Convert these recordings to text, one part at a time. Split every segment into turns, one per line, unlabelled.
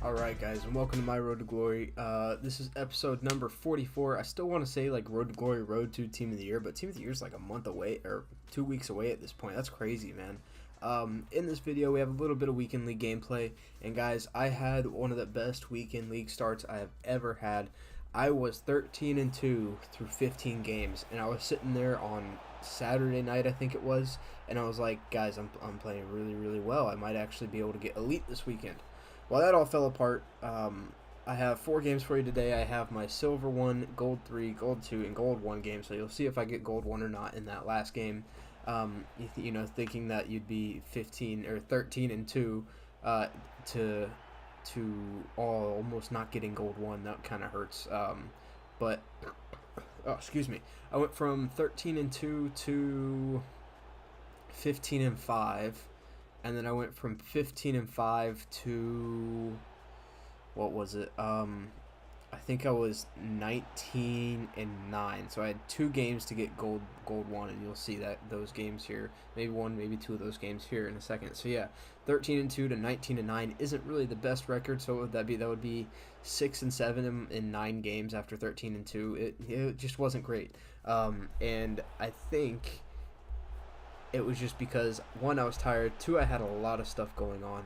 Alright guys, and welcome to my Road to Glory. This is episode number 44. I still want to say like Road to Glory, Road to Team of the Year, but Team of the Year is like a month away, or 2 weeks away at this point. That's crazy, man. In this video, we have a little bit of Weekend League gameplay, and guys, I had one of the best Weekend League starts I have ever had. I was 13-2 through 15 games, and I was sitting there on Saturday night, I think it was, and I was like, guys, I'm playing really well. I might actually be able to get elite this weekend. Well, that all fell apart. I have 4 games for you today. I have my Silver 1, Gold 3, Gold 2, and Gold 1 game, so you'll see if I get Gold 1 or not in that last game. You know, thinking that you'd be 15 or 13-2 to almost not getting Gold 1, that kind of hurts. But oh, excuse me, I went from 13-2 to 15-5. And then I went from 15-5 to, what was it? I think I was 19-9. So I had 2 games to get gold 1, and you'll see that those games here, maybe 1, maybe 2 of those games here in a second. So yeah, 13-2 to 19-9 isn't really the best record. So what would that would be 6-7 in 9 games after 13-2. It just wasn't great. And I think it was just because, 1, I was tired, 2, I had a lot of stuff going on.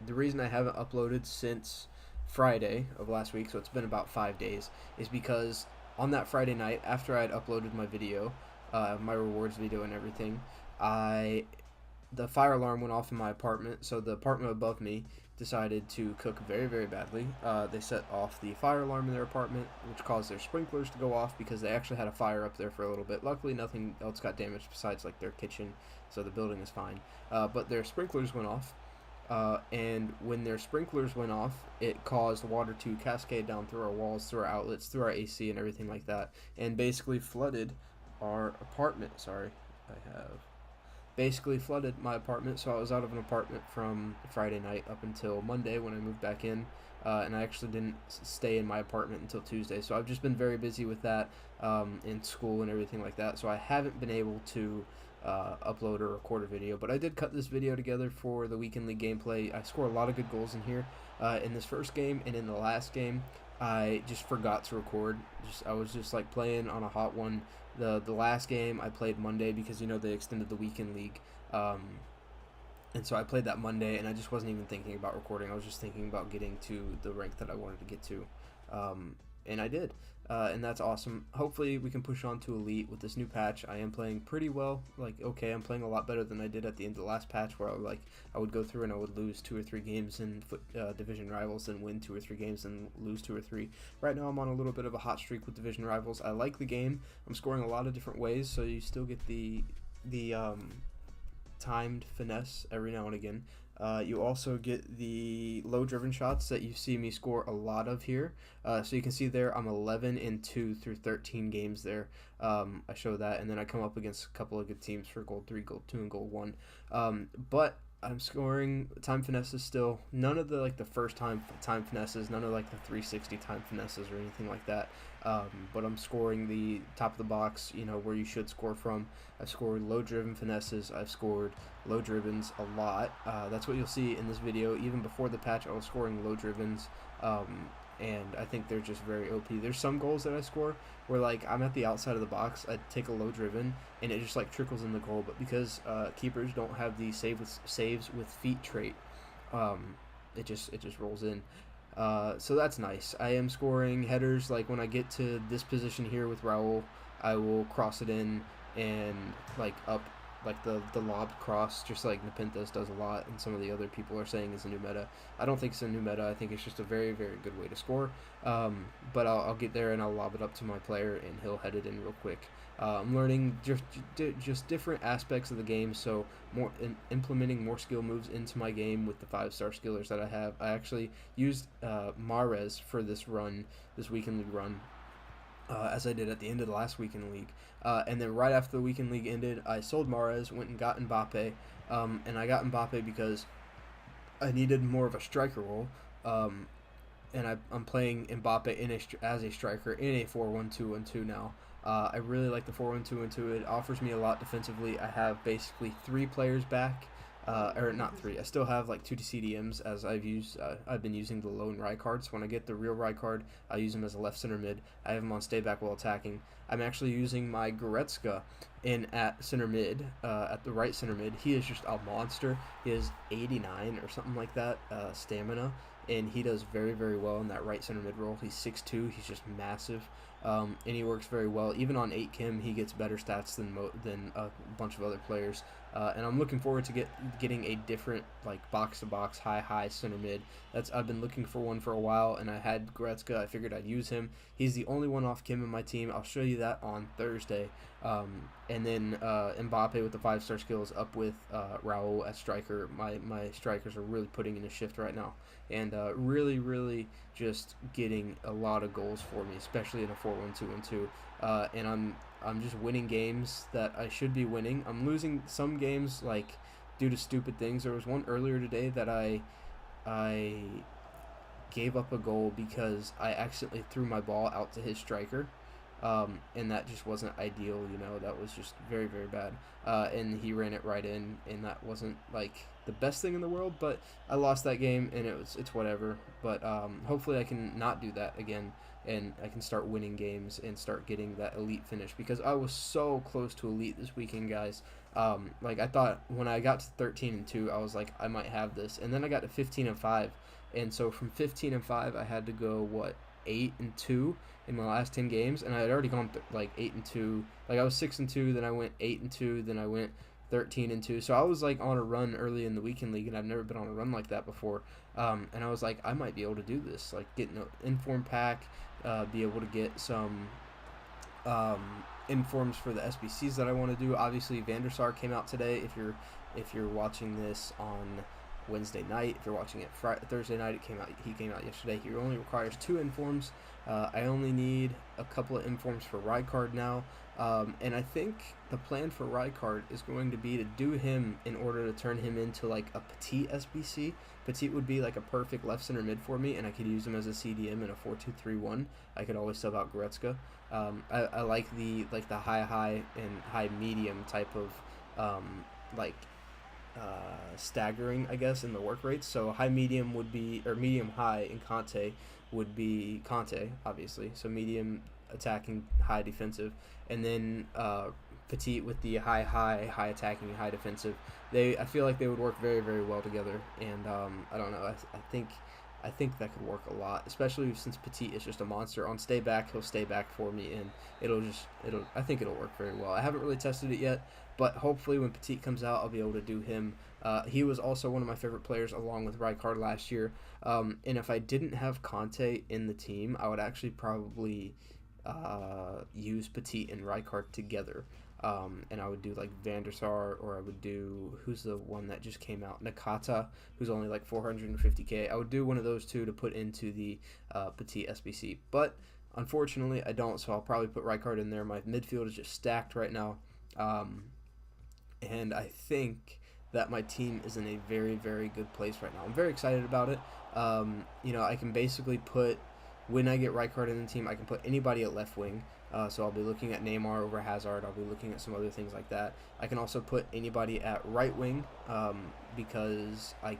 The reason I haven't uploaded since Friday of last week, so it's been about 5 days, is because on that Friday night, after I had uploaded my video, my rewards video and everything, the fire alarm went off in my apartment, so the apartment above me decided to cook very badly. They set off the fire alarm in their apartment, which caused their sprinklers to go off because they actually had a fire up there for a little bit. Luckily, nothing else got damaged besides like their kitchen, so the building is fine. But their sprinklers went off, and when their sprinklers went off, it caused water to cascade down through our walls, through our outlets, through our AC and everything like that, and basically flooded our apartment. Basically flooded my apartment, so I was out of an apartment from Friday night up until Monday when I moved back in, and I actually didn't stay in my apartment until Tuesday, so I've just been very busy with that, in school and everything like that, so I haven't been able to upload or record a video, but I did cut this video together for the Weekend League gameplay. I scored a lot of good goals in here, in this first game, and in the last game I just forgot to record. I was just like playing on a hot one. The last game I played Monday because, you know, they extended the Weekend League, and so I played that Monday, and I just wasn't even thinking about recording. I was just thinking about getting to the rank that I wanted to get to, and I did, and that's awesome. Hopefully we can push on to elite with this new patch. I am playing pretty well. Like, okay, I'm playing a lot better than I did at the end of the last patch, where I would go through and I would lose 2 or 3 games in FUT Division Rivals, and win 2 or 3 games and lose 2 or 3. Right now I'm on a little bit of a hot streak with Division Rivals. I like the game. I'm scoring a lot of different ways, so you still get the timed finesse every now and again. You also get the low driven shots that you see me score a lot of here. So you can see there I'm 11-2 through 13 games there. I show that, and then I come up against a couple of good teams for Gold 3, Gold 2, and Gold 1. But I'm scoring time finesses still. None of the first time finesses, none of the 360 time finesses or anything like that. But I'm scoring the top of the box, you know, where you should score from. I've scored low driven finesses. I've scored low drivens a lot. That's what you'll see in this video. Even before the patch, I was scoring low drivens, and I think they're just very OP. There's some goals that I score where I'm at the outside of the box, I take a low driven, and it just trickles in the goal. But because keepers don't have the saves with feet trait, it just rolls in. So that's nice. I am scoring headers. When I get to this position here with Raul, I will cross it in and up the lob cross, just like Nepenthes does a lot, and some of the other people are saying is a new meta. I don't think it's a new meta. I think it's just a very good way to score. But I'll get there and I'll lob it up to my player and he'll head it in real quick. I'm learning just different aspects of the game, so implementing more skill moves into my game with the 5-star skillers that I have. I actually used Mahrez for this Weekend League run, as I did at the end of the last Weekend League. And then right after the Weekend League ended, I sold Mahrez, went and got Mbappe, and I got Mbappe because I needed more of a striker role, and I'm playing Mbappe as a striker in a 4-1-2-1-2 now. I really like the 4-1-2-1-2. It offers me a lot defensively. I have basically 3 players back or not 3. I still have like 2 CDMs as I've been using the lone right card. So when I get the real right card, I use him as a left center mid. I have him on stay back while attacking. I'm actually using my Goretzka in at center mid, at the right center mid. He is just a monster. He has 89 or something like that stamina, and he does very, very well in that right center mid role. He's 6'2". He's just massive. And he works very well. Even on 8 Kim, he gets better stats than a bunch of other players. And I'm looking forward to getting a different like box to box high center mid. I've been looking for one for a while, and I had Goretzka. I figured I'd use him. He's the only one off Kim in my team. I'll show you that on Thursday. And then Mbappe with the 5-star skills up with Raul at striker. My strikers are really putting in a shift right now, and really just getting a lot of goals for me, especially in a 4-1-2-1-2. And I'm just winning games that I should be winning. I'm losing some games like due to stupid things. There was one earlier today that I gave up a goal because I accidentally threw my ball out to his striker. And that just wasn't ideal, that was just very, very bad. And he ran it right in, and that wasn't like the best thing in the world, but I lost that game, and it's whatever. But hopefully I can not do that again, and I can start winning games and start getting that elite finish, because I was so close to elite this weekend, guys. Like I thought when I got to 13-2, I was like, I might have this, and then I got to 15-5, and so from 15-5, I had to go 8-2 in my last 10 games, and I had already gone 8-2. Like I was 6-2, then I went 8-2, then I went 13-2. So I was like on a run early in the weekend league, and I've never been on a run like that before. And I was like, I might be able to do this, like get an inform pack, be able to get some informs for the SBCs that I want to do. Obviously, Van der Sar came out today. If you're watching this on Wednesday night, if you're watching it Thursday night, he came out yesterday. He only requires 2 informs. I only need a couple of informs for Rijkaard now, and I think the plan for Rijkaard is going to be to do him in order to turn him into like a Petit SBC. Petit would be like a perfect left center mid for me, and I could use him as a CDM in a 4-2-3-1. I could always sub out Goretzka. I like the high and high medium type of staggering, I guess, in the work rates. So high medium would be, or medium high in Conte would be Conte, obviously. So medium attacking, high defensive, and then Petit with the high attacking, high defensive. I feel like they would work very, very well together, and I don't know. I think that could work a lot, especially since Petit is just a monster. On stay back, he'll stay back for me, and I think it'll work very well. I haven't really tested it yet, but hopefully when Petit comes out, I'll be able to do him. He was also one of my favorite players along with Rijkaard last year. And if I didn't have Conte in the team, I would actually probably use Petit and Rijkaard together. And I would do like Van der Sar, or I would do, who's the one that just came out, Nakata, who's only like 450k. I would do one of those two to put into the Petit SBC. But unfortunately, I don't, so I'll probably put Rijkaard in there. My midfield is just stacked right now. And I think that my team is in a very, very good place right now. I'm very excited about it. I can basically put, when I get Rijkaard in the team, I can put anybody at left wing. So I'll be looking at Neymar over Hazard. I'll be looking at some other things like that. I can also put anybody at right wing because I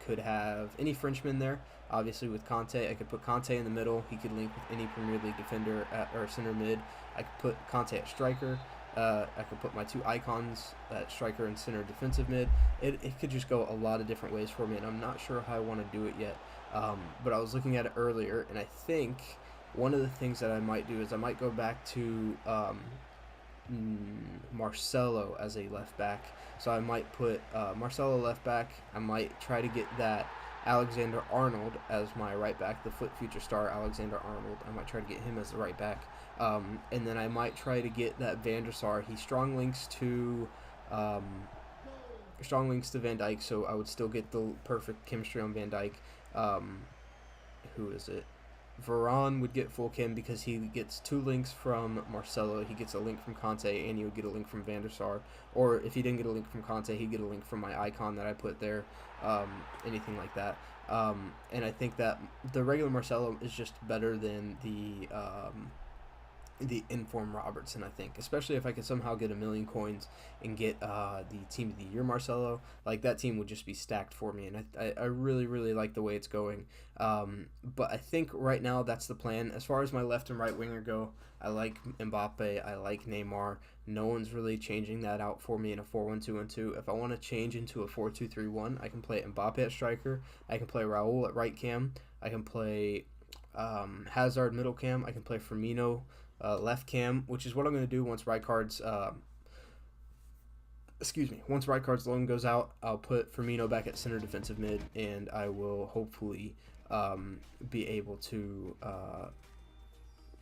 could have any Frenchman there. Obviously with Conte, I could put Conte in the middle. He could link with any Premier League defender or center mid. I could put Conte at striker. I could put my 2 icons at striker and center defensive mid. It could just go a lot of different ways for me, and I'm not sure how I want to do it yet. But I was looking at it earlier, and I think one of the things that I might do is I might go back to Marcelo as a left back. So I might put Marcelo left back. I might try to get that Alexander-Arnold as my right back, the FUT future star Alexander-Arnold. I might try to get him as the right back. And then I might try to get that Van der Sar. He strong links to Van Dijk, so I would still get the perfect chemistry on Van Dijk. Who is it? Varane would get full chem because he gets 2 links from Marcelo. He gets a link from Conte, and he would get a link from Van der Sar. Or if he didn't get a link from Conte, he'd get a link from my icon that I put there. Anything like that. And I think that the regular Marcelo is just better than the the Inform Robertson, I think, especially if I could somehow get a million coins and get the Team of the Year Marcelo. Like, that team would just be stacked for me, and I really, really like the way it's going. But I think right now that's the plan. As far as my left and right winger go, I like Mbappe, I like Neymar. No one's really changing that out for me in a 4-1-2-1-2. If I want to change into a 4-2-3-1, I can play Mbappe at striker, I can play Raul at right cam, I can play Hazard middle cam, I can play Firmino left cam, which is what I'm going to do once Rijkaard's once Rijkaard's loan goes out. I'll put Firmino back at center defensive mid, and I will hopefully be able to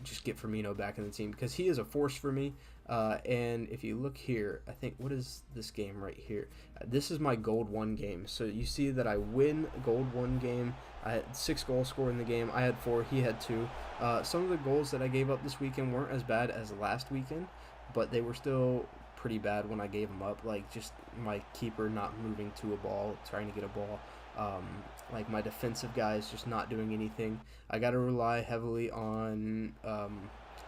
just get Firmino back in the team, because he is a force for me. And if you look here, I think, what is this game right here? This is my gold 1 game. So you see that I win gold 1 game. I had 6 goals scored in the game. I had 4. He had 2. Some of the goals that I gave up this weekend weren't as bad as last weekend, but they were still pretty bad when I gave them up. Like, just my keeper not moving to a ball, trying to get a ball. Like, my defensive guys just not doing anything. I got to rely heavily on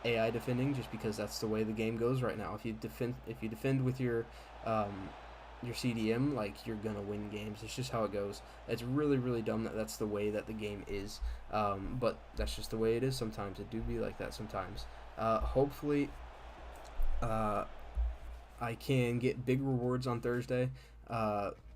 AI defending, just because that's the way the game goes right now. If you defend with your CDM, like, you're gonna win games. It's just how it goes. It's really, really dumb that that's the way that the game is, but that's just the way it is sometimes. It do be like that sometimes. Hopefully I can get big rewards on Thursday,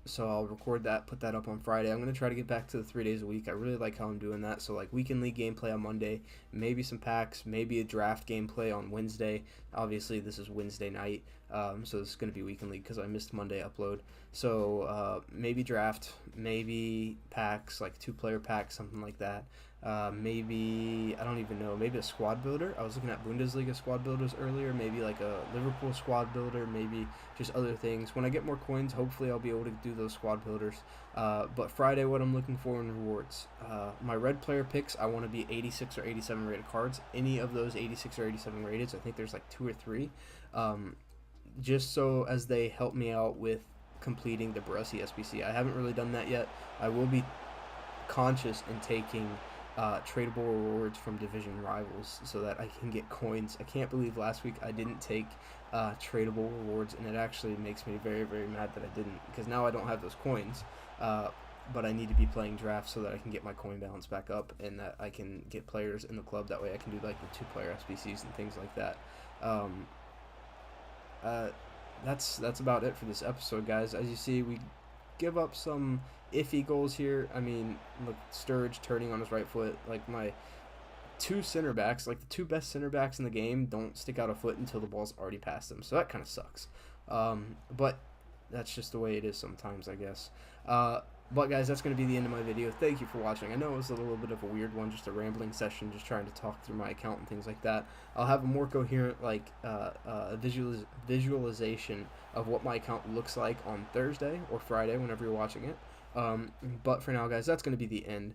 so I'll record that, put that up on Friday. I'm going to try to get back to the 3 days a week. I really like how I'm doing that. So, like, weekend league gameplay on Monday, maybe some packs, maybe a draft gameplay on Wednesday. Obviously, this is Wednesday night, so this is going to be weekend league because I missed Monday upload. So, maybe draft, maybe packs, like 2-player packs, something like that. Maybe, I don't even know, maybe a squad builder. I was looking at Bundesliga squad builders earlier, maybe like a Liverpool squad builder, maybe just other things. When I get more coins, hopefully I'll be able to do those squad builders. But Friday, what I'm looking for in rewards, my red player picks, I want to be 86 or 87 rated cards. Any of those 86 or 87 rated, I think there's like 2 or 3, just so as they help me out with completing the Baresi SBC. I haven't really done that yet. I will be conscious in taking tradable rewards from division rivals so that I can get coins. I can't believe last week I didn't take tradable rewards, and it actually makes me very, very mad that I didn't, because now I don't have those coins, but I need to be playing drafts so that I can get my coin balance back up and that I can get players in the club. That way I can do like the 2-player SBCs and things like that. That's about it for this episode, guys. As you see, we give up some iffy goals here. I mean, look, Sturridge turning on his right foot. Like, my 2 center backs, like the 2 best center backs in the game, don't stick out a foot until the ball's already past them. So that kind of sucks. But that's just the way it is sometimes, I guess. But guys, that's going to be the end of my video. Thank you for watching. I know it was a little bit of a weird one, just a rambling session, just trying to talk through my account and things like that. I'll have a more coherent, like, visualization of what my account looks like on Thursday or Friday, whenever you're watching it. But for now, guys, that's going to be the end.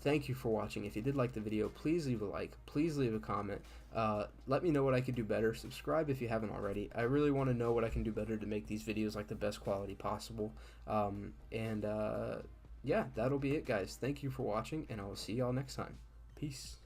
Thank you for watching. If you did like the video, please leave a like. Please leave a comment. Let me know what I could do better. Subscribe if you haven't already. I really want to know what I can do better to make these videos like the best quality possible. Yeah, that'll be it, guys. Thank you for watching, and I will see y'all next time. Peace.